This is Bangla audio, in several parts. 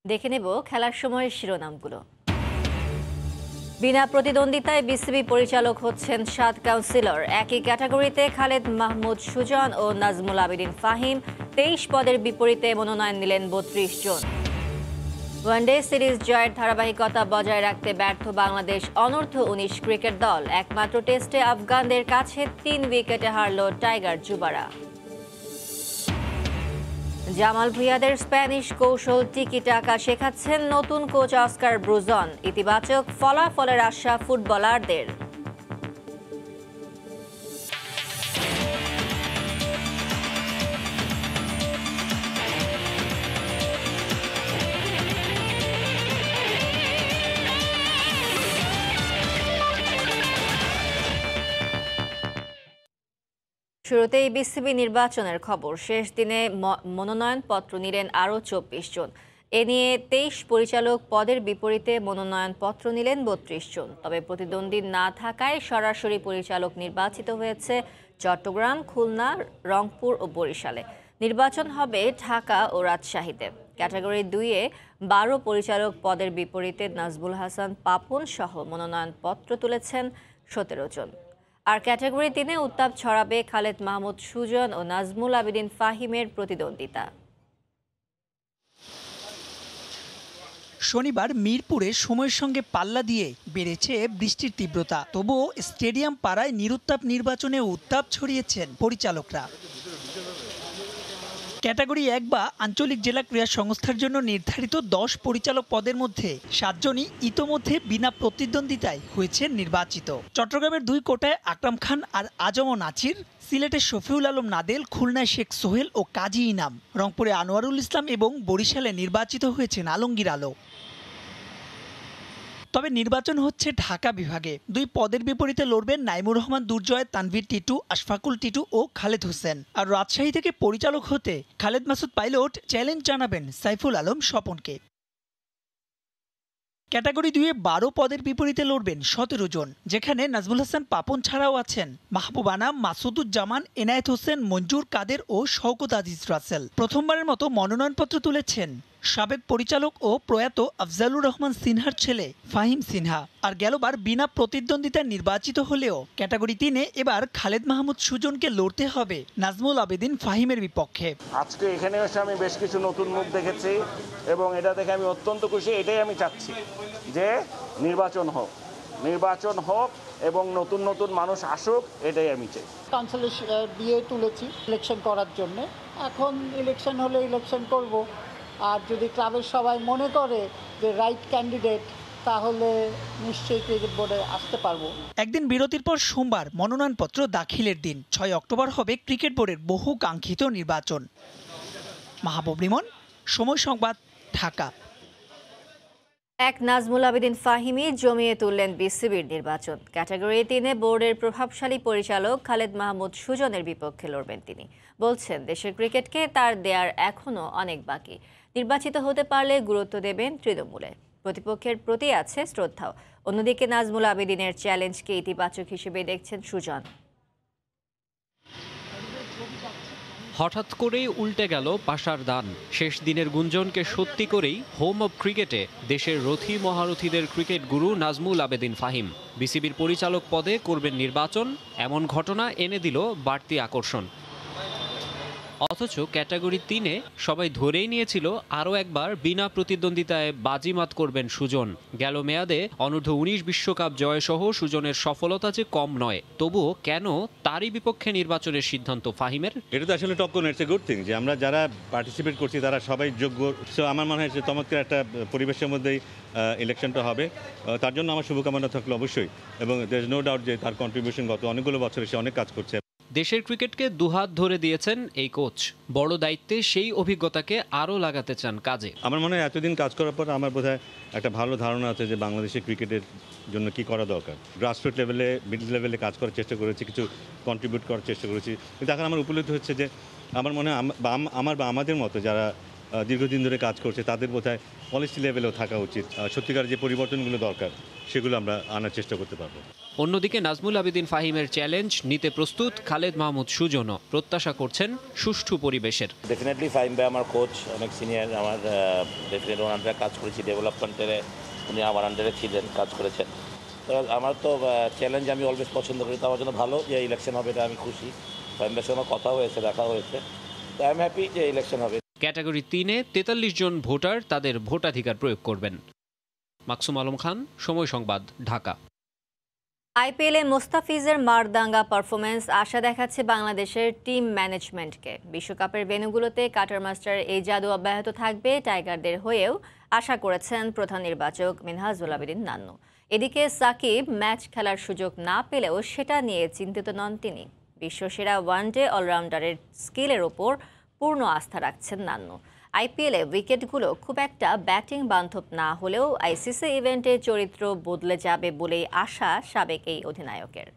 দেখে নেব খেলার সময়ের শিরোনামগুলো। বিনা প্রতিদ্বন্দ্বিতায় বিসিবি পরিচালক হচ্ছেন 7 কাউন্সিলর। একই ক্যাটাগরিতে খালেদ মাহমুদ সুজন ও নাজমুল আবেদিন ফাহিম। 23 পদের বিপরীতে মনোনয়ন নিলেন 32 জন। ওয়ানডে সিরিজ জয়ের ধারাবাহিকতা বজায় রাখতে ব্যর্থ বাংলাদেশ অনূর্ধ্ব-19 ক্রিকেট দল। একমাত্র টেস্টে আফগানদের কাছে 3 উইকেটে হারল টাইগার যুবারা। জামাল ভুঁইয়াদের স্প্যানিশ কৌশল টিকি টাকা শেখাচ্ছেন নতুন কোচ অস্কার ব্রুজন। ইতিবাচক ফলাফলের আশা ফুটবলারদের। শুরুতেই বিসিবি নির্বাচনের খবর। শেষ দিনে মনোনয়নপত্র নিলেন আরও 24 জন। এ নিয়ে 23 পরিচালক পদের বিপরীতে মনোনয়নপত্র নিলেন 32 জন। তবে প্রতিদ্বন্দ্বী না থাকায় সরাসরি পরিচালক নির্বাচিত হয়েছে চট্টগ্রাম, খুলনা, রংপুর ও বরিশালে। নির্বাচন হবে ঢাকা ও রাজশাহীতে। ক্যাটাগরি 2-এ 12 পরিচালক পদের বিপরীতে নাজমুল হাসান পাপন সহ মনোনয়নপত্র তুলেছেন 17 জন। আর ক্যাটাগরি 3-এ উত্তাপ ছড়াবে খালেদ মাহমুদ সুজন ও নাজমুল আবেদিন ফাহিমের প্রতিদ্বন্দ্বিতা। শনিবার মিরপুরে সময়ের সঙ্গে পাল্লা দিয়ে বেড়েছে বৃষ্টির তীব্রতা। তবুও স্টেডিয়াম পাড়ায় নিরুত্তাপ নির্বাচনে উত্তাপ ছড়িয়েছেন পরিচালকরা। ক্যাটাগরি 1 বা আঞ্চলিক জেলা ক্রীড়া সংস্থার জন্য নির্ধারিত 10 পরিচালক পদের মধ্যে 7 জনই ইতোমধ্যে বিনা প্রতিদ্বন্দ্বিতায় হয়েছে নির্বাচিত। চট্টগ্রামের 2 কোটায় আকরাম খান আর আজম নাছির, সিলেটের শফিউল আলম নাদেল, খুলনায় শেখ সোহেল ও কাজী ইনাম, রংপুরে আনোয়ারুল ইসলাম এবং বরিশালে নির্বাচিত হয়েছেন আলমগীর আলো। তবে নির্বাচন হচ্ছে ঢাকা বিভাগে। 2 পদের বিপরীতে লড়বেন নাইমুর রহমান দুর্জয়, তানভীর টিটু, আশফাকুল টিটু ও খালেদ হোসেন। আর রাজশাহী থেকে পরিচালক হতে খালেদ মাসুদ পাইলট চ্যালেঞ্জ জানাবেন সাইফুল আলম স্বপনকে। ক্যাটাগরি 2-এ 12 পদের বিপরীতে লড়বেন 17 জন, যেখানে নাজমুল হাসান পাপন ছাড়াও আছেন মাহবুব আনাম, মাসুদুজ্জামান, এনায়েত হোসেন, মঞ্জুর কাদের ও শওকত আজিজ রাসেল। প্রথমবারের মতো মনোনয়নপত্র তুলেছেন সাবেক পরিচালক ও প্রয়াত আফজালুর রহমান সিনহার ছেলে ফাহিম সিনহা। আর গেলবার বিনা প্রতিদ্বন্দ্বিতায় নির্বাচিত হলেও ক্যাটাগরি 3-এ এবার খালেদ মাহমুদ সুজনকে লড়তে হবে নাজমুল আবেদিন ফাহিমের বিপক্ষে। আজকে এখানে এসে আমি বেশ কিছু নতুন মুখ দেখেছি এবং এটা দেখে আমি অত্যন্ত খুশি। এটাই আমি চাচ্ছি যে নির্বাচন হোক এবং নতুন নতুন মানুষ আসুক, এটাই আমি চাই। কাউন্সিলে দিয়ে তুলেছি ইলেকশন করার জন্য। এখন ইলেকশন হলে ইলেকশন করব। আর যদি ক্লাবের সবাই মনে করে যে রাইট ক্যান্ডিডেট, তাহলে নিশ্চয়ই ক্রিকেট বোর্ডে আসতে পারবো। একদিন বিরতির পর সোমবার মনোনয়নপত্র দাখিলের দিন। 6 অক্টোবর হবে ক্রিকেট বোর্ডের বহু কাঙ্ক্ষিত নির্বাচন। মাহবুব লিমন, সময় সংবাদ, ঢাকা। এক নাজমুল আবেদিন ফাহিমি জমিয়ে তুললেন বিসিবির নির্বাচন। ক্যাটাগরি 3-এ বোর্ডের প্রভাবশালী পরিচালক খালেদ মাহমুদ সুজনের বিপক্ষে লড়বেন তিনি। বলছেন দেশের ক্রিকেটকে তার দেয়ার এখনও অনেক বাকি। নির্বাচিত হতে পারলে গুরুত্ব দেবেন তৃণমূলে। প্রতিপক্ষের প্রতি আছে শ্রদ্ধাও। অন্যদিকে নাজমুল আবেদিনের চ্যালেঞ্জকে ইতিবাচক হিসেবে দেখছেন সুজন। হঠাৎ করেই উল্টে গেল পাশার দান। শেষ দিনের গুঞ্জনকে সত্যি করেই হোম অব ক্রিকেটে দেশের রথী মহারথীদের ক্রিকেট গুরু নাজমুল আবেদিন ফাহিম বিসিবির পরিচালক পদে করবেন নির্বাচন। এমন ঘটনা এনে দিল বাড়তি আকর্ষণ। অথচ ক্যাটাগরি 3-এ সবাই ধরেই নিয়েছিল আরও একবার বিনা প্রতিদ্বন্দ্বিতায় বাজিমাত করবেন সুজন। গেল মেয়াদে অনূর্ধ্ব-19 বিশ্বকাপ জয়সহ সুজনের সফলতা যে কম নয়। তবুও কেন তারই বিপক্ষে নির্বাচনের সিদ্ধান্ত ফাহিমের? এটা তো আসলে টপ কোন ইটস এ গুড থিং যে আমরা যারা পার্টিসিপেট করছি তারা সবাই যোগ্য। সো আমার মনে হয় যে চমৎকার একটা পরিবেশের মধ্যেই ইলেকশনটা হবে। তার জন্য আমার শুভকামনা থাকলো অবশ্যই, এবং দের ইজ নো ডাউট যে তার কন্ট্রিবিউশন গত অনেকগুলো বছরে সে অনেক কাজ করছে। দেশের ক্রিকেটকে দুহাত ধরে দিয়েছেন এই কোচ। বড় দায়িত্বে সেই অভিজ্ঞতাকে আরও লাগাতে চান কাজে। আমার মনে হয় এতদিন কাজ করার পর আমার বোধহয় একটা ভালো ধারণা আছে যে বাংলাদেশের ক্রিকেটের জন্য কি করা দরকার। গ্রাসরুট লেভেলে, মিডল লেভেলে কাজ করার চেষ্টা করেছি, কিছু কন্ট্রিবিউট করার চেষ্টা করেছি। কিন্তু এখন আমার উপলব্ধি হচ্ছে যে আমার মনে হয় আমার বা আমাদের মতো যারা দীর্ঘদিন ধরে কাজ করছে তাদের বোধহয় পলিসি লেভেলেও থাকা উচিত। সত্যিকার যে পরিবর্তনগুলো দরকার সেগুলো আমরা আনার চেষ্টা করতে পারবো। অন্যদিকে নাজমুল আবেদিন ফাহিমের চ্যালেঞ্জ নিতে প্রস্তুত খালেদ মাহমুদ সুজনও প্রত্যাশা করছেন সুষ্ঠু পরিবেশের। ডেফিনেটলি ফাহিম ভাই আমার কোচ, অনেক সিনিয়র, আমার ডেফিনেটলি ওনার আন্ডারে কাজ করেছি ডেভেলপমেন্টে, উনি আমার আন্ডারে ছিলেন, কাজ করেছেন। তো আমার তো চ্যালেঞ্জ আমি অলওয়েজ পছন্দ করি, তো আমার জন্য ভালো যে ইলেকশন হবে, এটা আমি খুশি। ফাহিম ভাইয়ের সঙ্গে কথা হয়েছে, দেখা হয়েছে, তো আই এম হ্যাপি যে ইলেকশন হবে। ক্যাটাগরি 3-এ 43 জন ভোটার তাদের ভোটাধিকার প্রয়োগ করবেন। মাকসুম আলম খান, সময় সংবাদ, ঢাকা। আইপিএলে মোস্তাফিজের মারদাঙ্গা পারফরমেন্স আশা দেখাচ্ছে বাংলাদেশের টিম ম্যানেজমেন্টকে। বিশ্বকাপের ভেন্যুগুলোতে কাটার মাস্টার এই জাদু অব্যাহত থাকবে টাইগারদের হয়েও আশা করেছেন প্রধান নির্বাচক মিনহাজুল আবেদিন নান্নু। এদিকে সাকিব ম্যাচ খেলার সুযোগ না পেলেও সেটা নিয়ে চিন্তিত নন তিনি। বিশ্বসেরা ওয়ানডে অলরাউন্ডারের স্কিলের ওপর পূর্ণ আস্থা রাখছেন নান্নু। আইপিএলে উইকেটগুলো খুব একটা ব্যাটিং বান্ধব না হলেও আইসিসি ইভেন্টে চরিত্র বদলে যাবে বলেই আশা সাবেক এই অধিনায়কের।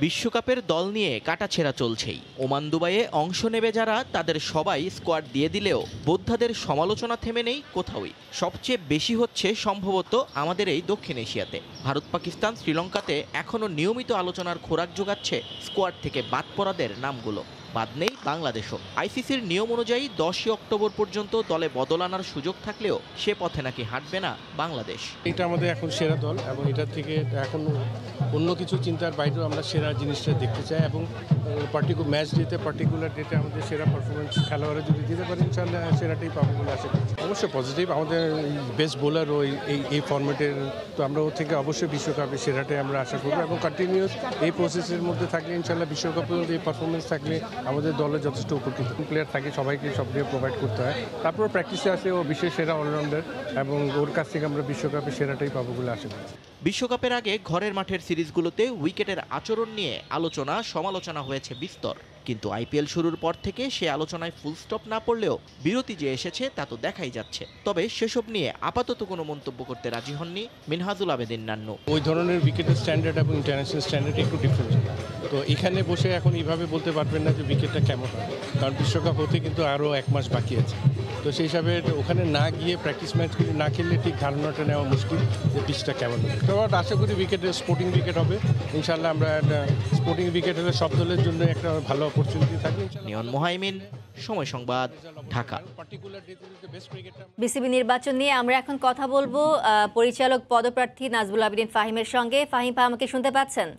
বিশ্বকাপের দল নিয়ে কাটাছেঁড়া চলছেই। ওমান দুবাইয়ে অংশ নেবে যারা তাদের সবাই স্কোয়াড দিয়ে দিলেও বোদ্ধাদের সমালোচনা থেমে নেই কোথাওই। সবচেয়ে বেশি হচ্ছে সম্ভবত আমাদের এই দক্ষিণ এশিয়াতে। ভারত, পাকিস্তান, শ্রীলঙ্কাতে এখনও নিয়মিত আলোচনার খোরাক যোগাচ্ছে স্কোয়াড থেকে বাদ পড়াদের নামগুলো। বাদ নেই বাংলাদেশও। আইসিসির নিয়ম অনুযায়ী 10ই অক্টোবর পর্যন্ত দলে বদল আনার সুযোগ থাকলেও সে পথে নাকি হাঁটবে না বাংলাদেশ। এটা আমাদের এখন সেরা দল এবং এটা থেকে এখন অন্য কিছু চিন্তার বাইরেও আমরা সেরা জিনিসটা দেখতে চাই এবং পার্টিকুলার ডেটে আমাদের সেরা পারফরমেন্স খেলোয়াড়রা যদি দিতে পারে ইনশাআল্লাহ সেরাটাই পাবো বলে আশা করছি। অবশ্যই পজিটিভ, আমাদের বেস্ট বোলারও এই ফরম্যাটের, তো আমরা ওর থেকে অবশ্যই বিশ্বকাপে সেরাটাই আমরা আশা করবো এবং কন্টিনিউয়াস এই প্রসেসের মধ্যে থাকলে ইনশাআল্লাহ বিশ্বকাপে এই পারফরমেন্স থাকলে আমাদের দলে যথেষ্ট উপকৃত প্লেয়ার থাকে, সবাইকে সব দিয়ে প্রোভাইড করতে হয়। তারপর প্র্যাকটিসে আসে ও বিশ্বের সেরা অলরাউন্ডার এবং ওর কাছ থেকে আমরা বিশ্বকাপে সেরাটাই পাবো বলে আশা করছি। বিশ্বকাপের আগে ঘরের মাঠের সিরিজগুলোতে উইকেটের আচরণ নিয়ে আলোচনা সমালোচনা হয়েছে বিস্তর, কিন্তু আইপিএল শুরুর পর থেকে সে আলোচনায় ফুল স্টপ না পড়লেও বিরতি যে এসেছে তা তো দেখাই যাচ্ছে। তবে সেসব নিয়ে আপাতত কোনো মন্তব্য করতে রাজি হননি মিনহাজুল আবেদিন নান্নু। ওই ধরনের উইকেটের স্ট্যান্ডার্ড এবং ইন্টারন্যাশনাল স্ট্যান্ডার্ড একটু ডিফারেন্ট, তো এখানে বসে এখন এইভাবে বলতে পারবেন না যে উইকেটটা কেমন হয়, কারণ বিশ্বকাপ হতে কিন্তু আরও 1 মাস বাকি আছে। তো সেই হিসাবে ওখানে না গিয়ে প্র্যাকটিস ম্যাচগুলি না খেললে ঠিক ধারণাটা নেওয়া মুশকিল যে পিচটা কেমন হবে। তো আশা করি উইকেটের স্পোর্টিং উইকেট হবে ইনশাআল্লাহ। আমরা একটা স্পোর্টিং উইকেট হলে সব দলের জন্য একটা ভালো অপরচুনিটি থাকবে। নিয়ন মোহাইমিন, সময় সংবাদ, ঢাকা। বিসিবি নির্বাচন নিয়ে আমরা এখন কথা বলবো পরিচালক পদপ্রার্থী নাজমুল আবেদিন ফাহিমের সঙ্গে। ফাহিম, আমাকে শুনতে পাচ্ছেন?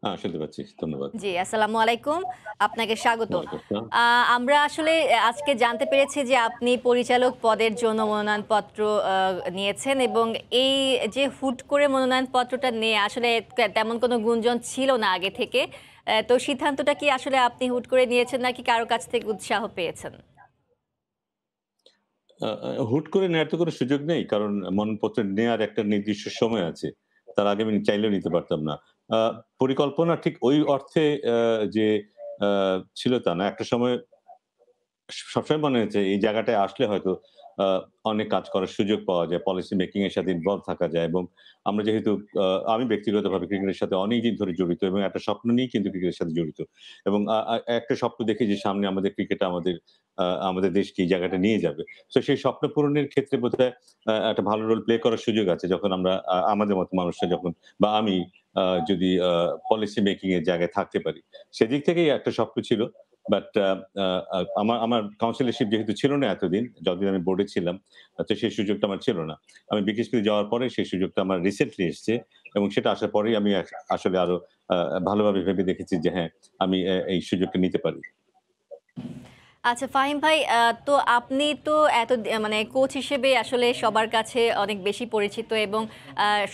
হ্যাঁ, শুনতে পাচ্ছি, ধন্যবাদ। জি, আসসালামু আলাইকুম, আপনাকে স্বাগত। আমরা আসলে আজকে জানতে পেরেছি যে আপনি পরিচালক পদের জন্য মনোনয়নপত্র নিয়েছেন এবং এই যে হুট করে মনোনয়নপত্রটা নিয়ে আসলে তেমন কোনো গুঞ্জন ছিল না আগে থেকে, তো সিদ্ধান্তটা কি আসলে আপনি হুট করে নিয়েছেন নাকি কারো কাছ থেকে উৎসাহ পেয়েছেন? হুট করে নেওয়ার তো কোনো সুযোগ নেই, কারণ মনোনয়নপত্র নেওয়ার একটা নির্দিষ্ট সময় আছে, তার আগে আমি চাইলেও নিতে পারতাম না। পরিকল্পনা ঠিক ওই অর্থে যে ছিল তা না। একটা সময় সবসময় মনে হয়েছে এই জায়গাটায় আসলে হয়তো অনেক কাজ করার সুযোগ পাওয়া যায়, পলিসি মেকিং এর সাথে ইনভলভ থাকা যায় এবং আমরা যেহেতু আমি ব্যক্তিগতভাবে ক্রিকেটের সাথে অনেকদিন ধরে জড়িত এবং একটা স্বপ্ন নিয়েই কিন্তু ক্রিকেটের সাথে জড়িত এবং একটা স্বপ্ন দেখি যে সামনে আমাদের ক্রিকেট আমাদের দেশকে এই জায়গাটা নিয়ে যাবে। তো সেই স্বপ্ন পূরণের ক্ষেত্রে বোধহয় একটা ভালো রোল প্লে করার সুযোগ আছে যখন আমরা আমাদের মতো মানুষরা যখন বা আমি যদি পলিসি মেকিং এর জায়গায় থাকতে পারি। সেদিক থেকেই একটা স্বপ্ন ছিল। বাট আমার কাউন্সিলরশিপ যেহেতু ছিল না এতদিন, যতদিন আমি বোর্ডে ছিলাম, তো সেই সুযোগটা আমার ছিল না। আমি বিকেএসপি যাওয়ার পরে সেই সুযোগটা আমার রিসেন্টলি এসছে এবং সেটা আসার পরেই আমি আসলে আরো ভালোভাবে ভেবে দেখেছি যে হ্যাঁ, আমি এই সুযোগটা নিতে পারি। আচ্ছা ফাহিম ভাই, তো আপনি তো মানে কোচ হিসেবে আসলে সবার কাছে অনেক বেশি পরিচিত এবং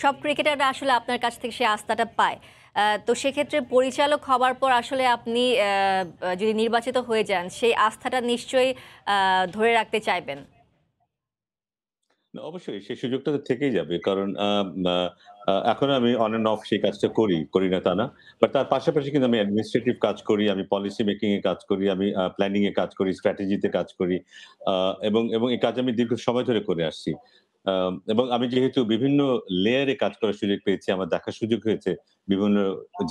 সব ক্রিকেটাররা আসলে আপনার কাছ থেকে সেই আস্থাটা পায়। তো সেক্ষেত্রে পরিচালক হবার পর আসলে আপনি যদি নির্বাচিত হয়ে যান সেই আস্থাটা নিশ্চয়ই ধরে রাখতে চাইবেন। অবশ্যই সেই সুযোগটা তো থেকেই যাবে, কারণ এখন আমি অন এন্ড অফ সেই কাজটা করি না তা না, বাট তার পাশাপাশি কিন্তু আমি অ্যাডমিনিস্ট্রেটিভ কাজ করি, আমি পলিসি মেকিং এ কাজ করি, আমি প্ল্যানিং এ কাজ করি, স্ট্র্যাটেজিতে কাজ করি এবং এই কাজ আমি দীর্ঘ সময় ধরে করে আসছি এবং আমি যেহেতু বিভিন্ন লেয়ারে কাজ করার সুযোগ পেয়েছি, আমার দেখার সুযোগ হয়েছে বিভিন্ন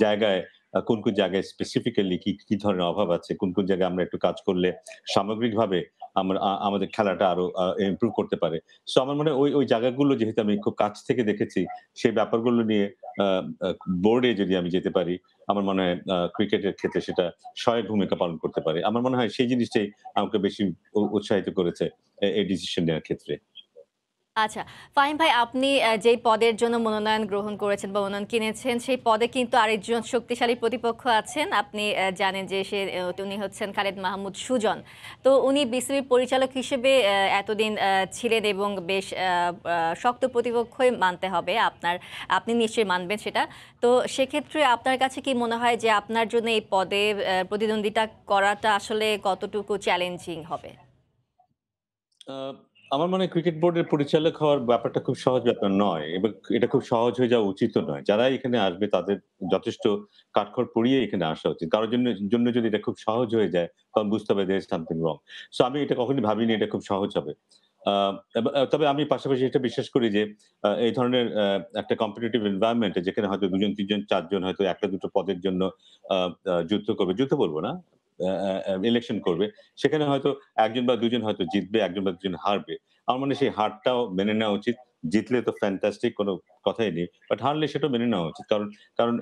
জায়গায় কোন কোন জায়গায় স্পেসিফিক্যালি কি কি ধরনের অভাব আছে, কোন কোন জায়গায় আমরা একটু কাজ করলে সামগ্রিকভাবে আমরা আমাদের খেলাটা আরো ইমপ্রুভ করতে পারে। সো আমার মনে হয় ওই জায়গাগুলো যেহেতু আমি খুব কাছ থেকে দেখেছি, সেই ব্যাপারগুলো নিয়ে আ আ বোর্ডে যদি আমি যেতে পারি, আমার মনে হয় ক্রিকেটের ক্ষেত্রে সেটা সহায়ক ভূমিকা পালন করতে পারে। আমার মনে হয় সেই জিনিসটাই আমাকে বেশি উৎসাহিত করেছে এই ডিসিশন নেওয়ার ক্ষেত্রে। আচ্ছা, ফাহিম ভাই আপনি যেই পদের জন্য মনোনয়ন গ্রহণ করেছেন বা মনোনয়ন কিনেছেন, সেই পদে কিন্তু আরেকজন শক্তিশালী প্রতিপক্ষ আছেন। আপনি জানেন যে উনি হচ্ছেন খালেদ মাহমুদ সুজন। তো উনি বিসিবির পরিচালক হিসেবে এতদিন ছিলেন এবং বেশ শক্ত প্রতিপক্ষই মানতে হবে আপনি নিশ্চয়ই মানবেন সেটা। তো সেক্ষেত্রে আপনার কাছে কি মনে হয় যে আপনার জন্য এই পদে প্রতিদ্বন্দ্বিতা করাটা আসলে কতটুকু চ্যালেঞ্জিং হবে? আ আমার মনে হয় ক্রিকেট বোর্ডের পরিচালক হওয়ার ব্যাপারটা খুব সহজ ব্যাপার নয় এবং এটা খুব সহজ হয়ে যাওয়া উচিতও নয়। যারা এখানে আসবে তাদের যথেষ্ট কাঠখড় পুড়িয়ে এখানে আসা উচিত। কারো জন্য যদি এটা খুব সহজ হয়ে যায়, তখন বুঝতে হবে there is something wrong. So আমি এটা কখনোই ভাবিনি এটা খুব সহজ হবে। আ তবে আমি পাশাপাশি এটা বিশ্বাস করি যে এই ধরনের একটা কম্পিটিটিভ এনভায়রনমেন্ট এ যেখানে হয়তো ২ জন, ৩ জন, ৪ জন হয়তো ১ টা ২ টো পদের জন্য আ আ যুদ্ধ করবে। যুদ্ধ বলব না। ইলেকশন করবে। সেখানে হয়তো ১ জন বা ২ জন হয়তো জিতবে, ১ জন বা ২ জন হারবে। আমার মনে হয় সেই হারটাও মেনে নেওয়া উচিত। জিতলে তো ফ্যান্টাস্টিক কোন কথাই নেই। বাট হারলে সেটাও মেনে নেওয়া উচিত। কারণ কারণ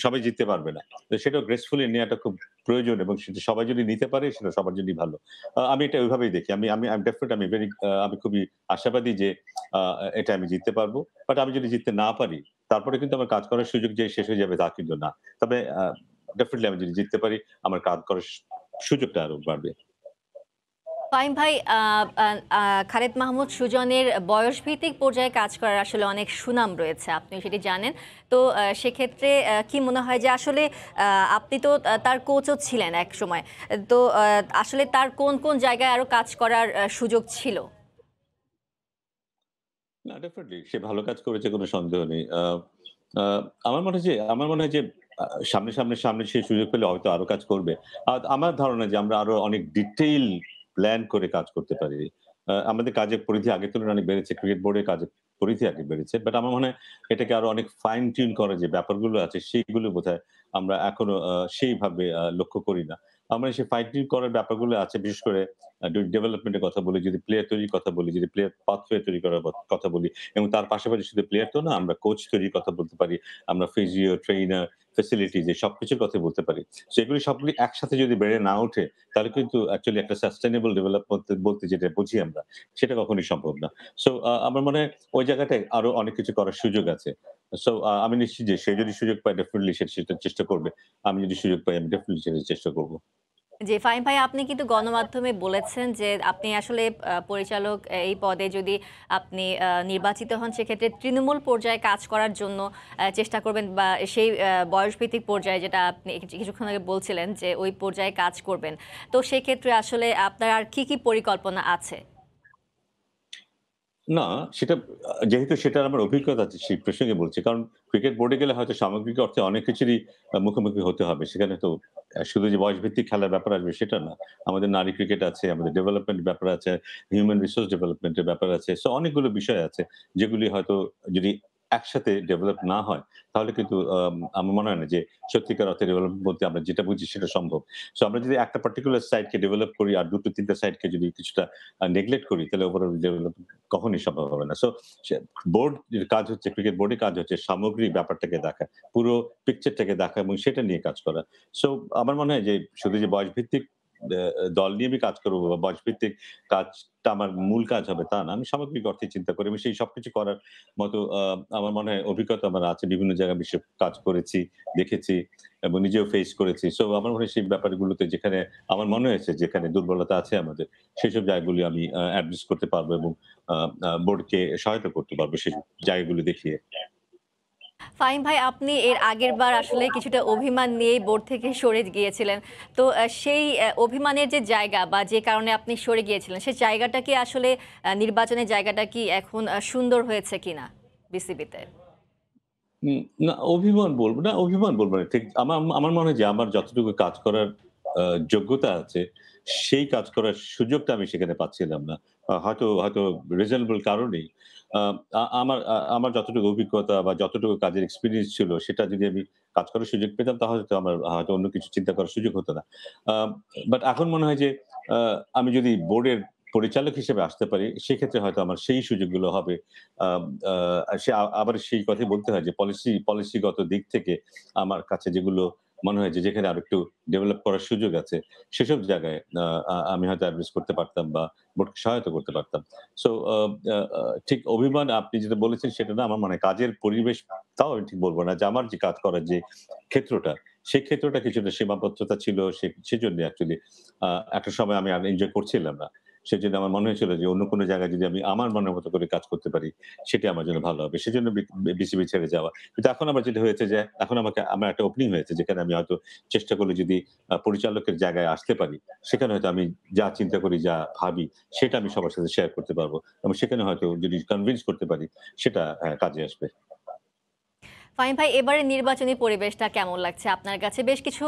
সবাই জিততে পারবে না। তো সেটাও গ্রেসফুলি নেওয়াটা খুব প্রয়োজন এবং সেটা সবাই যদি নিতে পারে সেটা সবার জন্যই ভালো। আমি এটা ওইভাবেই দেখি। আমি আমি আমি ডেফিনিট আমি ভেরি আমি খুবই আশাবাদী যে আ এটা আমি জিততে পারবো। বাট আমি যদি জিততে না পারি, তারপরে কিন্তু আমার কাজ করার সুযোগ যে শেষ হয়ে যাবে তা কিন্তু না। তবে ডেফিনিটলি আমি যদি জিততে পারি, আমার কাজ করার সুযোগটা আরো বাড়বে। ফাহিম ভাই, আ আ আ খালেদ মাহমুদ সুজনের বয়সভিত্তিক পর্যায়ে কাজ করার আসলে অনেক সুনাম রয়েছে। আপনি সেটি জানেন। তো সেক্ষেত্রে কি মনে হয় যে আসলে আপনি তো তার কোচও ছিলেন একসময়। তো আসলে তার কোন জায়গায় আরো কাজ করার সুযোগ ছিল? না ডেফিনিটলি সে ভালো কাজ করেছে কোনো সন্দেহ নেই। আ আ আমার মনে হয় যে সামনে সে সুযোগ পেলে হয়তো আরো কাজ করবে। আমার ধারণা যে আমরা আরো অনেক ডিটেইল প্ল্যান করে কাজ করতে পারি। আমাদের কাজের পরিধি আগের তুলনায় অনেক বেড়েছে। ক্রিকেট বোর্ডের কাজের পরিধি আগে বেড়েছে। বাট আমার মনে হয় এটাকে আরো অনেক ফাইন টিউন করার যে ব্যাপারগুলো আছে সেগুলো বোধহয় আমরা এখনো সেইভাবে লক্ষ্য করি না। আমরা সেই ফাইন টিউন করার ব্যাপারগুলো আছে বিশেষ করে ডেভেলপমেন্ট এর কথা বলি, যদি প্লেয়ার তৈরির কথা বলি, যদি প্লেয়ার পাথওয়ে তৈরি করার কথা বলি এবং তার পাশাপাশি শুধু প্লেয়ার তো না, আমরা কোচ তৈরির কথা বলতে পারি। আমরা ফিজিও, ট্রেইনার, ফ্যাসিলিটিজ এই সবকিছুর কথাই বলতে পারি। সো এগুলি সবগুলি একসাথে যদি বেড়ে না ওঠে, তাহলে কিন্তু অ্যাকচুয়ালি একটা সাস্টেইনেবল ডেভেলপমেন্ট বলতে যেটা বুঝি আমরা, সেটা কখনোই সম্ভব না। সো আমার মনে হয় ওই জায়গাটায় আরো অনেক কিছু করার সুযোগ আছে। সো আমি নিশ্চিত যে সে যদি সুযোগ পায় ডেফিনিটলি সে সেটা চেষ্টা করবে। আমি যদি সুযোগ পাই আমি ডেফিনিটলি সেটা চেষ্টা করব। জি, ফাহিম ভাই আপনি কিন্তু গণমাধ্যমে বলেছেন যে আপনি আসলে পরিচালক এই পদে যদি আপনি নির্বাচিত হন সেক্ষেত্রে তৃণমূল পর্যায়ে কাজ করার জন্য চেষ্টা করবেন বা সেই বয়সভিত্তিক পর্যায়ে যেটা আপনি কিছুক্ষণ আগে বলছিলেন যে ওই পর্যায়ে কাজ করবেন। তো সেক্ষেত্রে আসলে আপনার আর কি পরিকল্পনা আছে? না, সেটা যেহেতু সেটার আমার অভিজ্ঞতা আছে সেই প্রসঙ্গে বলছি। কারণ ক্রিকেট বোর্ডে গেলে হয়তো সামগ্রিক অর্থে অনেক কিছুরই মুখোমুখি হতে হবে। সেখানে তো শুধু যে বয়সভিত্তিক খেলার ব্যাপার আসবে সেটা না। আমাদের নারী ক্রিকেট আছে, আমাদের ডেভেলপমেন্ট ব্যাপার আছে, হিউম্যান রিসোর্স ডেভেলপমেন্ট এর ব্যাপার আছে। সো অনেকগুলো বিষয় আছে যেগুলি হয়তো যদি একসাথে ডেভেলপ না হয় তাহলে কিন্তু আমার মনে হয় না যে সত্যিকার অর্থে ডেভেলপমেন্ট বলতে আমরা যেটা বুঝি সেটা সম্ভব। সো আমরা যদি একটা পার্টিকুলার সাইড কে ডেভেলপ করি আর ২ টো ৩ টা সাইড কে যদি কিছুটা নেগলেক্ট করি তাহলে ওভারঅল ডেভেলপমেন্ট কখনোই সম্ভব হবে না। সো সে বোর্ড এর কাজ হচ্ছে ক্রিকেট বোর্ডের কাজ হচ্ছে সামগ্রিক ব্যাপারটাকে দেখা। পুরো পিকচারটাকে দেখা এবং সেটা নিয়ে কাজ করা। সো আমার মনে হয় যে শুধু যে বয়সভিত্তিক দল নিয়ে আমি কাজ করব বা বয়সভিত্তিক কাজটা আমার মূল কাজ হবে তা না। আমি সামগ্রিক অর্থে চিন্তা করি এবং সেই সবকিছু করার মতো আমার মনে হয় অভিজ্ঞতা আমার আছে। বিভিন্ন জায়গায় বিশ্বে কাজ করেছি, দেখেছি এবং নিজেও ফেস করেছি। সো আমার মনে হয় সেই ব্যাপারগুলোতে যেখানে আমার মনে হয়েছে যেখানে দুর্বলতা আছে আমাদের, সেসব জায়গাগুলি আমি অ্যাড্রেস করতে পারবো এবং আ আ বোর্ডকে সহায়তা করতে পারবো সেই জায়গাগুলো দেখিয়ে। ফাহিম ভাই আপনি এর আগেরবার আসলে কিছুটা অভিমান নিয়েই বোর্ড থেকে সরে গিয়েছিলেন। তো সেই অভিমানের যে জায়গা বা যে কারণে আপনি সরে গিয়েছিলেন, সেই জায়গাটা কি আসলে নির্বাচনের জায়গাটা কি এখন সুন্দর হয়েছে কিনা বিসিবিতে? উম না অভিমান বলব না। ঠিক আমার আমার মনে হয় যে আমার যতটুকু কাজ করার আ যোগ্যতা আছে, সেই কাজ করার সুযোগটা আমি সেখানে পাচ্ছিলাম না। হয়তো হয়তো রিজনেবল কারণেই আমার যতটুকু অভিজ্ঞতা বা যতটুকু কাজের এক্সপেরিয়েন্স ছিল সেটা যদি আমি কাজ করার সুযোগ পেতাম তাহলে তো আমার হয়তো অন্য কিছু চিন্তা করার সুযোগ হতো না। আ বাট এখন মনে হয় যে আ আমি যদি বোর্ডের পরিচালক হিসেবে আসতে পারি, সেক্ষেত্রে হয়তো আমার সেই সুযোগগুলো হবে। আম আবার সেই কথাই বলতে হয় যে পলিসিগত দিক থেকে আমার কাছে যেগুলো মনে হয় যে যেখানে আরেকটু ডেভেলপ করার সুযোগ আছে, সেসব জায়গায় আ আ আমি হয়তো অ্যাডভাইস করতে পারতাম বা বোর্ডকে সহায়তা করতে পারতাম। সো আ আ আ ঠিক অভিমান আপনি যেটা বলেছেন সেটা না, আমার মনে হয় কাজের পরিবেশ, তাও আমি ঠিক বলব না যে আমার যে কাজ করার যে ক্ষেত্রটা, সেই ক্ষেত্রটা কিছুটা সীমাবদ্ধতা ছিল। সেজন্য অ্যাকচুয়ালি একটা সময় আমি আর এনজয় করছিলাম না। সেজন্য আমার মনে হয়েছিল যে অন্য কোনো জায়গায় যদি আমি আমার মনের মতো করে কাজ করতে পারি, সেটি আমার জন্য ভালো হবে। সেজন্য বিসিবি ছেড়ে যাওয়া। কিন্তু এখন আবার যেটা হয়েছে যে এখন আমার একটা ওপেনিং হয়েছে যেখানে আমি হয়তো চেষ্টা করলে যদি পরিচালকের জায়গায় আসতে পারি, সেখানে হয়তো আমি যা চিন্তা করি, যা ভাবি সেটা আমি সবার সাথে শেয়ার করতে পারবো। এবং সেখানে হয়তো যদি কনভিন্স করতে পারি সেটা কাজে আসবে। ফাহিম ভাই, এবারে নির্বাচনী পরিবেশটা কেমন লাগছে আপনার কাছে? বেশ কিছু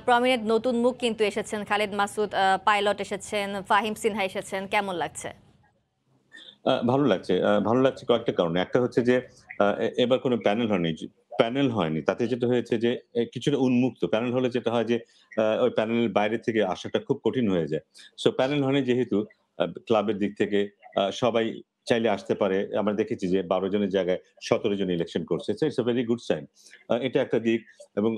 প্রমিনেন্ট নতুন মুখ কিন্তু এসেছেন। খালেদ মাসুদ পাইলট এসেছেন, ফাহিম সিনহা এসেছেন। কেমন লাগছে? ভালো লাগছে। ভালো লাগছে কয়েকটা কারণে। একটা হচ্ছে যে এবার কোনো প্যানেল হয়নি। তাতে যেটা হয়েছে যে কিছুটা উন্মুক্ত। প্যানেল হলে যেটা হয় যে ওই প্যানেলের বাইরে থেকে আসাটা খুব কঠিন হয়ে যায়। সো প্যানেল হয়নি যেহেতু ক্লাবের দিক থেকে সবাই চাইলে আসতে পারে। আমরা দেখেছি যে ১২ জনের জায়গায় ১৭ জন ইলেকশন করছে। So it's a very good sign. এটা একটা দিক এবং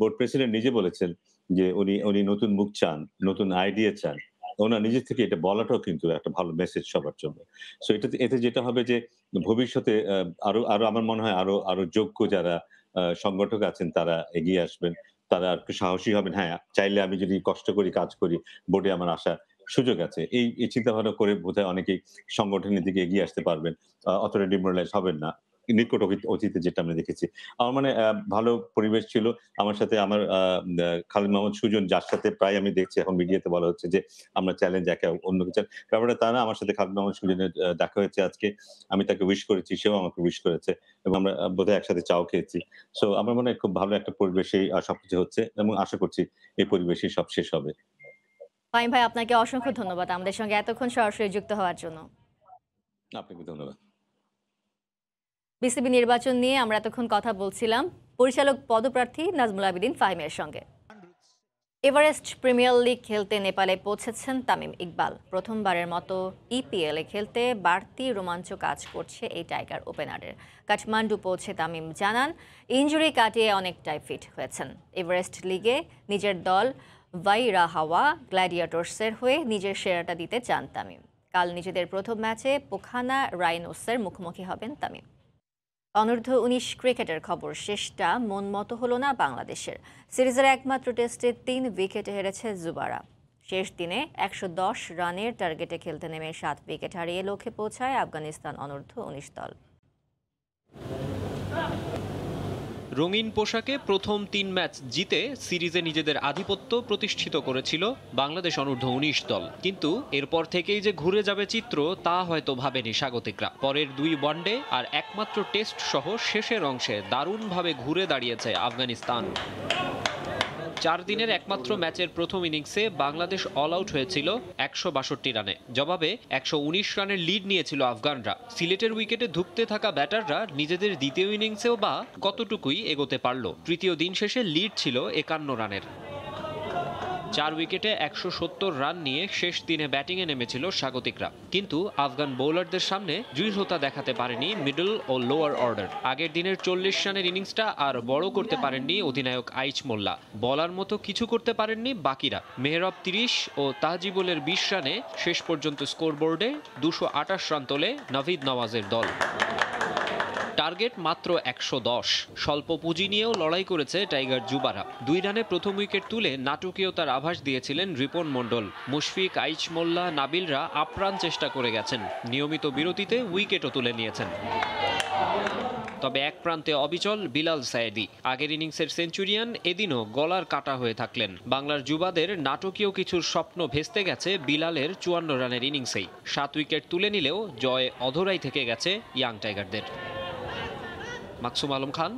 বোর্ড প্রেসিডেন্ট নিজে বলেছেন যে উনি নতুন মুখ চান, নতুন আইডিয়া চান। ওনার নিজের থেকে এটা বলাটাও কিন্তু একটা ভালো মেসেজ সবার জন্য। সো এতে যেটা হবে যে ভবিষ্যতে আরো আমার মনে হয় আরো যোগ্য যারা সংগঠক আছেন তারা এগিয়ে আসবেন। তারা একটু সাহসী হবেন। হ্যাঁ, চাইলে আমি যদি কষ্ট করি, কাজ করি, বোর্ডে আমার আসার সুযোগ আছে। এই চিন্তাভাবনা করে বোধহয় অনেকেই সংগঠনের দিকে এগিয়ে আসতে পারবেন। অতটা ডিমোরালাইজ হবেন না। নিকট অতীতে যেটা আমরা দেখেছি। আমার মানে ভালো পরিবেশ ছিল। আমার সাথে আমার খালিদ মাহমুদ সুজন, যার সাথে প্রায় আমি দেখছি এখন মিডিয়াতে বলা হচ্ছে যে আমরা চ্যালেঞ্জ একে অন্যকে ব্যাপারটা তা না। আমার সাথে খালিদ মাহমুদ সুজনের দেখা হয়েছে আজকে। আমি তাকে উইশ করেছি, সেও আমাকে উইশ করেছে এবং আমরা বোধহয় একসাথে চাও খেয়েছি। সো আমার মনে হয় খুব ভালো একটা পরিবেশেই সবকিছু হচ্ছে এবং আশা করছি এই পরিবেশেই সব শেষ হবে। ফাহিম ভাই, আপনাকে অসংখ্য ধন্যবাদ আমাদের সঙ্গে এতক্ষণ সরাসরি যুক্ত হওয়ার জন্য। আপনাকে ধন্যবাদ। বিসিবি নির্বাচন নিয়ে আমরা এতক্ষণ কথা বলছিলাম পরিচালক পদপ্রার্থী নাজমুল আবেদিন ফাহিমের সঙ্গে। এভারেস্ট প্রিমিয়ার লিগ খেলতে নেপালে পৌঁছেছেন তামিম ইকবাল। প্রথমবারের মতো ইপিএলে খেলতে বাড়তি রোমাঞ্চ কাজ করছে এই টাইগার ওপেনারের। কাঠমান্ডু পৌঁছে তামিম জানান, ইনজুরি কাটিয়ে অনেকটাই ফিট হয়েছেন। এভারেস্ট লিগে নিজের দল ভাইরাহাওয়া গ্ল্যাডিয়েটর্সের হয়ে নিজের সেরাটা দিতে চান তামিম। কাল নিজেদের প্রথম ম্যাচে পোখানা রাইনোসের মুখোমুখি হবেন তামিম। অনূর্ধ্ব-19 ক্রিকেটের খবর, শেষটা মন মতো হলো না বাংলাদেশের। সিরিজের একমাত্র টেস্টে 3 উইকেটে হেরেছে যুবারা। শেষ দিনে 110 রানের টার্গেটে খেলতে নেমে 7 উইকেট হারিয়ে লক্ষ্যে পৌঁছায় আফগানিস্তান অনূর্ধ্ব-19 দল। রঙিন পোশাকে প্রথম 3 ম্যাচ জিতে সিরিজে নিজেদের আধিপত্য প্রতিষ্ঠিত করেছিল বাংলাদেশ অনূর্ধ্ব-19 দল। কিন্তু এরপর থেকেই যে ঘুরে যাবে চিত্র, তা হয়তো ভাবেনি স্বাগতিকরা। পরের 2 ওয়ানডে আর একমাত্র টেস্ট সহ শেষের অংশে দারুণভাবে ঘুরে দাঁড়িয়েছে আফগানিস্তান। 4 দিনের একমাত্র ম্যাচের প্রথম ইনিংসে বাংলাদেশ অল আউট হয়েছিল 162 রানে। জবাবে 119 রানের লিড নিয়েছিল আফগানরা। সিলেটের উইকেটে ধুঁকতে থাকা ব্যাটাররা নিজেদের দ্বিতীয় ইনিংসেও বা কতটুকুই এগোতে পারল। তৃতীয় দিন শেষে লিড ছিল 51 রানের। 4 উইকেটে 170 রান নিয়ে শেষ দিনে ব্যাটিংয়ে নেমেছিল স্বাগতিকরা। কিন্তু আফগান বোলারদের সামনে দৃঢ়তা দেখাতে পারেনি মিডল ও লোয়ার অর্ডার। আগের দিনের 40 রানের ইনিংসটা আর বড় করতে পারেননি অধিনায়ক আইচ মোল্লা। বলার মতো কিছু করতে পারেননি বাকিরা। মেহরাব 30 ও তাহজিবুলের 20 রানে শেষ পর্যন্ত স্কোরবোর্ডে 228 রান তোলে নাভিদ নওয়াজের দল। টার্গেট মাত্র 110। স্বল্প পুঁজি নিয়েও লড়াই করেছে টাইগার যুবারা। 2 রানে প্রথম উইকেট তুলে নাটকীয়তার আভাস দিয়েছিলেন রিপন মণ্ডল। মুশফিক, আইচ মোল্লা, নাবিলরা আপ্রাণ চেষ্টা করে গেছেন। নিয়মিত বিরতিতে উইকেটও তুলে নিয়েছেন। তবে এক প্রান্তে অবিচল বিলাল সায়েদি। আগের ইনিংসের সেঞ্চুরিয়ান এদিনও গলার কাটা হয়ে থাকলেন। বাংলার যুবাদের নাটকীয় কিছুর স্বপ্ন ভেস্তে গেছে বিলালের 54 রানের ইনিংসেই। 7 উইকেট তুলে নিলেও জয় অধরাই থেকে গেছে ইয়াং টাইগারদের। মাকসুম আলম খান,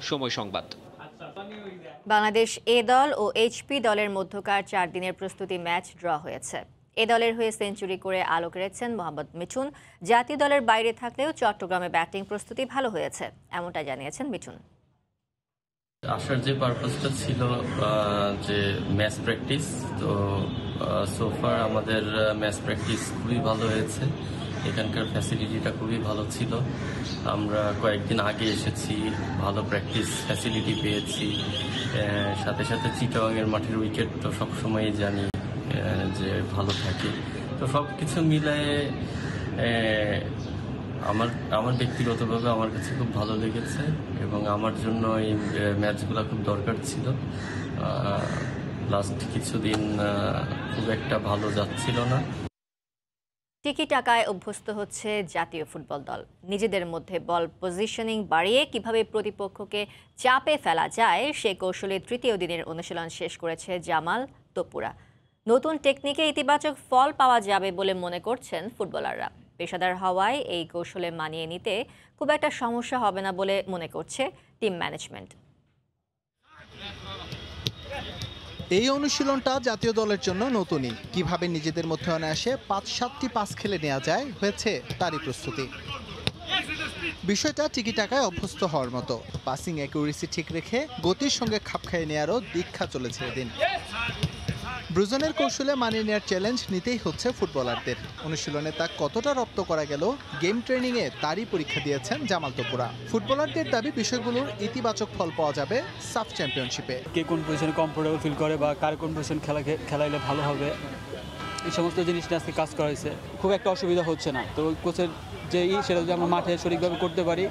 সময় সংবাদ। বাংলাদেশ এ দল ও এইচপি দলের মধ্যকার 4 দিনের প্রস্তুতি ম্যাচ ড্র হয়েছে। এ দলের হয়ে সেঞ্চুরি করে আলো কেড়েছেন মোহাম্মদ মিঠুন। জাতীয় দলের বাইরে থাকলেও চট্টগ্রামে ব্যাটিং প্রস্তুতি ভালো হয়েছে, এমনটা জানিয়েছেন মিঠুন। আসার যে পারপাসটা ছিল যে ম্যাচ প্র্যাকটিস, তো সোফার আমাদের ম্যাচ প্র্যাকটিস খুবই ভালো হয়েছে। এখানকার ফ্যাসিলিটিটা খুবই ভালো ছিল। আমরা কয়েকদিন আগে এসেছি, ভালো প্র্যাকটিস ফ্যাসিলিটি পেয়েছি। সাথে সাথে চিটাগাংয়ের মাঠের উইকেট তো সবসময়ই জানি যে ভালো থাকে। তো সব কিছু মিলায়ে আমার ব্যক্তিগতভাবে আমার কাছে খুব ভালো লেগেছে এবং আমার জন্য এই ম্যাচগুলো খুব দরকার ছিল। লাস্ট কিছুদিন খুব একটা ভালো যাচ্ছিল না। টিকি টাকায় অভ্যস্ত হচ্ছে জাতীয় ফুটবল দল। নিজেদের মধ্যে বল পজিশনিং বাড়িয়ে কিভাবে প্রতিপক্ষকে চাপে ফেলা যায় সে কৌশলে তৃতীয় দিনের অনুশীলন শেষ করেছে জামাল তপুরা। নতুন টেকনিকে ইতিবাচক ফল পাওয়া যাবে বলে মনে করছেন ফুটবলাররা। পেশাদার হওয়ায় এই কৌশলে মানিয়ে নিতে খুব একটা সমস্যা হবে না বলে মনে করছে টিম ম্যানেজমেন্ট। এই অনুশীলনটা জাতীয় দলের জন্য নতুনই। কিভাবে নিজেদের মধ্যে অনায়াসে 5-7টি পাস খেলে নেওয়া যায় হয়েছে তারই প্রস্তুতি। বিষয়টা টিকি টাকায় অভ্যস্ত হওয়ার মতো। পাসিং অ্যাকুরেসি ঠিক রেখে গতির সঙ্গে খাপ খাইয়ে নেওয়ারও দীক্ষা চলেছে এদিন। ব্রুজনের কৌশলে মানিয়ে নেওয়ার চ্যালেঞ্জ নিতেই হচ্ছে ফুটবলারদের। অনুশীলনে তা কতটা রপ্ত করা গেল গেম ট্রেনিংয়ে তারই পরীক্ষা দিয়েছেন জামাল তপুরা। ফুটবলারদের দাবি বিষয়গুলোর ইতিবাচক ফল পাওয়া যাবে সাফ চ্যাম্পিয়নশিপে। কে কোন পজিশনে কমফোর্টেবল ফিল করে বা কার কোন পজিশন খেলাইলে ভালো হবে, এই সমস্ত জিনিস নিয়ে আজকে কাজ করা হয়েছে। খুব একটা অসুবিধা হচ্ছে না। তো কোচের যে সেটা যদি আমরা মাঠে সঠিকভাবে করতে পারি,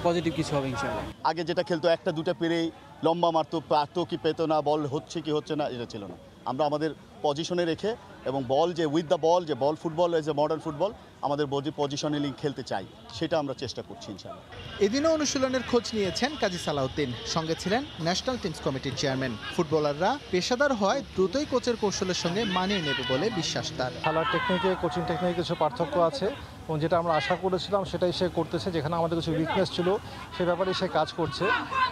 পজিটিভ কিছু হবে ইনশাআল্লাহ। আগে যেটা খেলতো একটা দুটা পেরেই লম্বা মারতো, পারতো কি পেতো না, বল হচ্ছে কি হচ্ছে না, এটা ছিল না। আমরা আমাদের পজিশনে রেখে এবং বল যে উইথ দ্য বল, যে ball football as a modern football, আমাদের পজিশনে খেলতে চাই, সেটা আমরা চেষ্টা করছি ইনশাআল্লাহ। এদিনও অনুশীলনের খোঁজ নিয়েছেন কাজী সালাউদ্দিন, সঙ্গে ছিলেন ন্যাশনাল টিমস কমিটির চেয়ারম্যান। ফুটবলাররা পেশাদার হয় দ্রুতই কোচের কৌশলের সঙ্গে মানিয়ে নেবে বলে বিশ্বাস তার। খেলার টেকনিকে, কোচিং টেকনিকে কিছু পার্থক্য আছে এবং যেটা আমরা আশা করেছিলাম সেটাই সে করতেছে। যেখানে আমাদের কিছু উইকনেস ছিল সে ব্যাপারে সে কাজ করছে।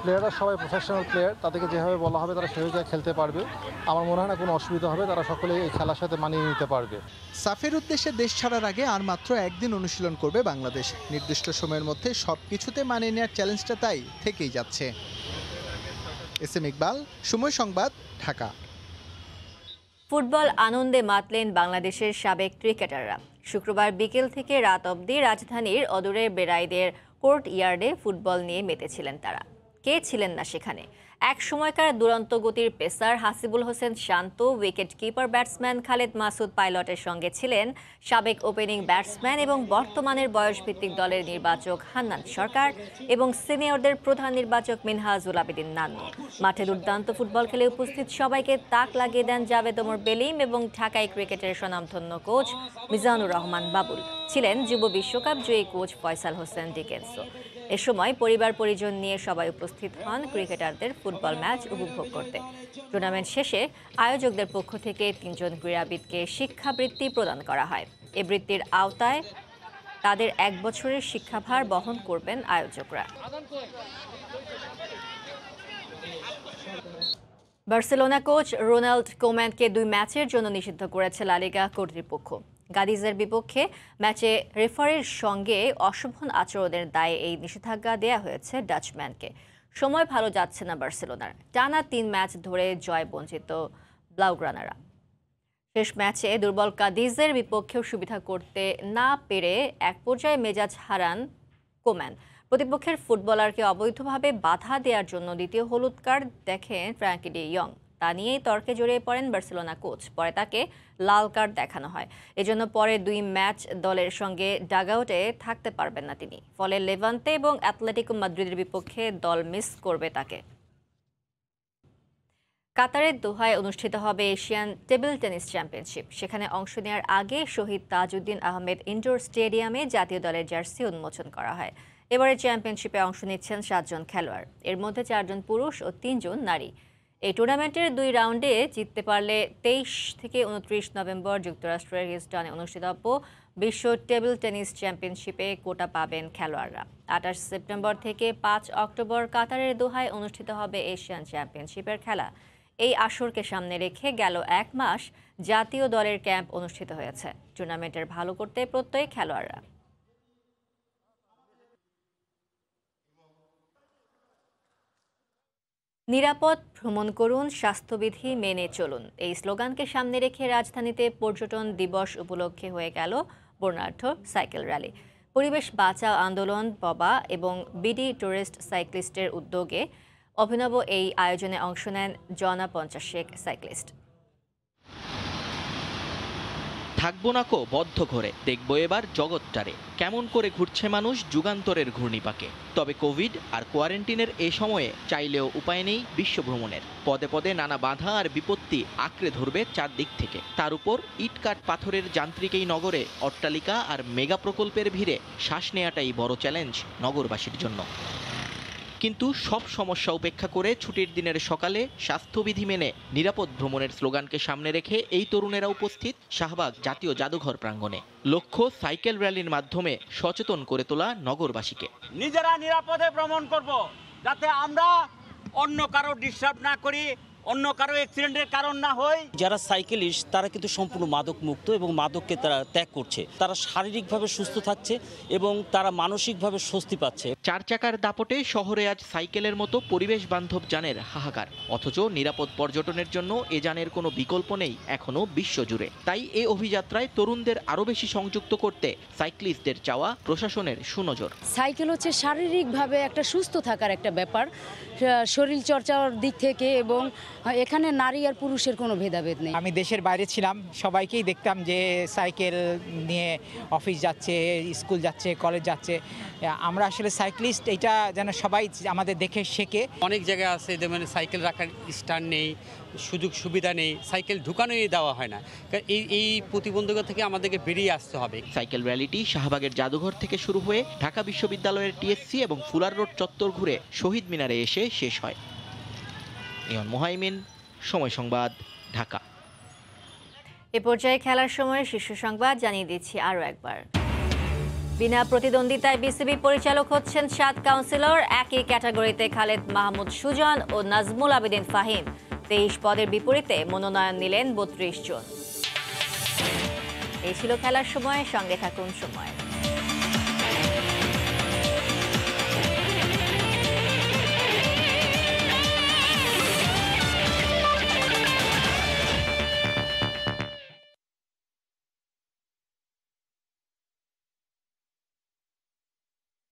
প্লেয়াররা সবাই প্রফেশনাল প্লেয়ার, তাদেরকে যেভাবে বলা হবে তারা সেভাবে খেলতে পারবে। আমার মনে হয় না কোনো অসুবিধা হবে, তারা সকলে এই খেলার সাথে মানিয়ে নিতে পারবে। সাফের উদ্দেশ্যে দেশ ছাড়ার আগে আর মাত্র একদিন অনুশীলন করবে বাংলাদেশ। নির্দিষ্ট সময়ের মধ্যে সবকিছুতে মানিয়ে নেওয়ার চ্যালেঞ্জটা তাই থেকেই যাচ্ছে। এস.এম. ইকবাল, সময় সংবাদ, ঢাকা। ফুটবল আনন্দে মাতলেন বাংলাদেশের সাবেক ক্রিকেটাররা। শুক্রবার বিকেল থেকে রাত অবধি রাজধানীর অদূরে বেড়াইদের কোর্ট ইয়ার্ডে ফুটবল নিয়ে মেতেছিলেন তারা। কে ছিলেন না সেখানে? এক সময়কার দুরন্ত গতির pacer Hasibul Hossain Shanto, wicket keeper batsman Khaled Masud পাইলটের সঙ্গে ছিলেন সাবেক ওপেনিং ব্যাটসম্যান এবং বর্তমানের বয়সভিত্তিক দলের নির্বাচক হান্নান সরকার এবং সিনিয়রদের প্রধান নির্বাচক মিনহাজুল আবেদিন নান্নু। মাঠে দুর্দান্ত ফুটবল খেলে উপস্থিত সবাইকে তাক লাগিয়ে দেন জাভেদ ওমর বেলিম এবং ঢাকাই ক্রিকেটের স্বনামধন্য কোচ মিজানুর রহমান বাবুল। ছিলেন যুব বিশ্বকাপ জয়ী কোচ ফয়সাল হোসেন ডিকেন্সো। এ সময় পরিবার পরিজন নিয়ে সবাই উপস্থিত হন ক্রিকেটারদের ফুটবল ম্যাচ উপভোগ করতে। টুর্নামেন্ট শেষে আয়োজকদের পক্ষ থেকে 3 জন ক্রীড়াবিদকে শিক্ষাবৃত্তি প্রদান করা হয়। এ বৃত্তির আওতায় তাদের 1 বছরের শিক্ষাভার বহন করবেন আয়োজকরা। বার্সেলোনা কোচ রোনাল্ড কোম্যানকে 2 ম্যাচের জন্য নিষিদ্ধ করেছে লা লিগা কর্তৃপক্ষ। গাদিজের বিপক্ষে ম্যাচে রেফারির সঙ্গে অশোভন আচরণের দায়ে এই নিষেধাজ্ঞা দেয়া হয়েছে ডাচম্যানকে। সময় ভালো যাচ্ছে না বার্সেলোনার। টানা 3 ম্যাচ ধরে জয় বঞ্চিত ব্লাউগ্রানারা। শেষ ম্যাচে দুর্বল কাদিজের বিপক্ষেও সুবিধা করতে না পেরে এক পর্যায়ে মেজাজ হারান কোম্যান। প্রতিপক্ষের ফুটবলারকে অবৈধভাবে বাধা দেওয়ার জন্য দ্বিতীয় হলুদ কার্ড দেখেন ফ্র্যাঙ্কি ডি ইয়ং। তা নিয়েই তর্কে জড়িয়ে পড়েন বার্সেলোনা কোচ। পরে তাকে লাল কার্ড দেখানো হয়। এজন্য পরে 2 ম্যাচ দলের সঙ্গে ডাগআউটে থাকতে পারবেন না তিনি। ফলে লেভান্তে এবং অ্যাটলেটিকো মাদ্রিদের বিপক্ষে দল মিস করবে তাকে। কাতারের দোহায় অনুষ্ঠিত হবে এশিয়ান টেবিল টেনিস চ্যাম্পিয়নশিপ। সেখানে অংশ নেওয়ার আগে শহীদ তাজউদ্দিন আহমেদ ইনডোর স্টেডিয়ামে জাতীয় দলের জার্সি উন্মোচন করা হয়। এবারে চ্যাম্পিয়নশিপে অংশ নিচ্ছেন 7 জন খেলোয়াড়। এর মধ্যে 4 জন পুরুষ ও 3 জন নারী। এই টুর্নামেন্টের ২ রাউন্ডে জিততে পারলে ২৩ থেকে ২৯ নভেম্বর যুক্তরাষ্ট্রের হিউস্টনে অনুষ্ঠিতব্য বিশ্ব টেবিল টেনিস চ্যাম্পিয়নশিপে কোটা পাবেন খেলোয়াড়রা। ২৮ সেপ্টেম্বর থেকে ৫ অক্টোবর কাতারের দোহায় অনুষ্ঠিত হবে এশিয়ান চ্যাম্পিয়নশিপের খেলা। এই আসরকে সামনে রেখে গেল ১ মাস জাতীয় দলের ক্যাম্প অনুষ্ঠিত হয়েছে টুর্নামেন্টের ভালো করতে প্রত্যয়ী খেলোয়াড়রা। নিরাপদ ভ্রমণ করুন, স্বাস্থ্যবিধি মেনে চলুন, এই স্লোগানকে সামনে রেখে রাজধানীতে পর্যটন দিবস উপলক্ষে হয়ে গেল বর্ণাঢ্য সাইকেল র্যালি। পরিবেশ বাঁচাও আন্দোলন, ববা এবং বিডি টুরিস্ট সাইক্লিস্টের উদ্যোগে অভিনব এই আয়োজনে অংশ নেন জনা ৫০ সাইক্লিস্ট। থাকবো না কো বদ্ধ ঘরে, দেখবো এবার জগৎটারে, কেমন করে ঘুরছে মানুষ যুগান্তরের ঘূর্ণিপাকে। তবে কোভিড আর কোয়ারেন্টিনের এ সময়ে চাইলেও উপায় নেই বিশ্বভ্রমণের। পদে পদে নানা বাধা আর বিপত্তি আঁকড়ে ধরবে চারদিক থেকে। তার উপর ইটকাট পাথরের যান্ত্রিক এই নগরে অট্টালিকা আর মেগা প্রকল্পের ভিড়ে শ্বাস নেওয়াটাই বড় চ্যালেঞ্জ নগরবাসীর জন্য। কিন্তু সব সমস্যা উপেক্ষা করে ছুটির দিনের সকালে স্বাস্থ্যবিধি মেনে নিরাপদ ভ্রমণের স্লোগানকে সামনে রেখে এই তরুণেরা উপস্থিত শাহবাগ জাতীয় জাদুঘর প্রাঙ্গণে। লক্ষ্য সাইকেল র্যালির মাধ্যমে সচেতন করে তোলা নগরবাসীকে। নিজেরা নিরাপদে ভ্রমণ করব, যাতে আমরা অন্য কারো ডিস্টার্ব না করি, অন্য কারো অ্যাক্সিডেন্টের কারণ না হয়। যারা সাইকেলিস্ট তারা কিন্তু সম্পূর্ণ মাদক মুক্ত এবং মাদককে তারা ত্যাগ করছে। তারা শারীরিকভাবে সুস্থ থাকছে এবং তারা মানসিকভাবে স্বস্তি পাচ্ছে। ৪ চাকার দাপটে শহরে আজ সাইকেলের মতো পরিবেশ বান্ধব যানের হাহাকার, অথচ নিরাপদ পর্যটনের জন্য এ যানের কোনো বিকল্প নেই এখনো বিশ্বজুড়ে। তাই এই অভিযাত্রায় তরুণদের আরও বেশি সংযুক্ত করতে সাইক্লিস্টদের চাওয়া প্রশাসনের সুনজর। সাইকেল হচ্ছে শারীরিকভাবে একটা সুস্থ থাকার একটা ব্যাপার, শরীর চর্চার দিক থেকে, এবং এখানে নারী আর পুরুষের কোনো ভেদাভেদ নেই। আমি দেশের বাইরে ছিলাম, সবাইকেই দেখতাম যে সাইকেল নিয়ে অফিস যাচ্ছে, স্কুল যাচ্ছে, কলেজ যাচ্ছে। আমরা আসলে সাইক্লিস্ট, এটা যেন সবাই আমাদের দেখে শেখে। অনেক জায়গায় আছে যেমন সাইকেল রাখার স্ট্যান্ড নেই, সুযোগ সুবিধা নেই, সাইকেল ঢুকানোই দেওয়া হয় না। এই প্রতিবন্ধকতা থেকে আমাদেরকে বেরিয়ে আসতে হবে। সাইকেল র্যালিটি শাহবাগের জাদুঘর থেকে শুরু হয়ে ঢাকা বিশ্ববিদ্যালয়ের টিএসসি এবং ফুলার রোড চত্বর ঘুরে শহীদ মিনারে এসে শেষ হয়। ইয়ন মোহাইমিন, সময় সংবাদ, ঢাকা। এ পর্যায়ে খেলার সময় শীর্ষ সংবাদ জানিয়ে দিচ্ছি আরও একবার। বিনা প্রতিদ্বন্দ্বিতায় বিসিবি পরিচালক হচ্ছেন 7 কাউন্সিলর। একই ক্যাটাগরিতে খালেদ মাহমুদ সুজন ও নাজমুল আবেদিন ফাহিম। 23 পদের বিপরীতে মনোনয়ন নিলেন 32 জন। এই ছিল খেলার সময়, সঙ্গে থাকুন সময়।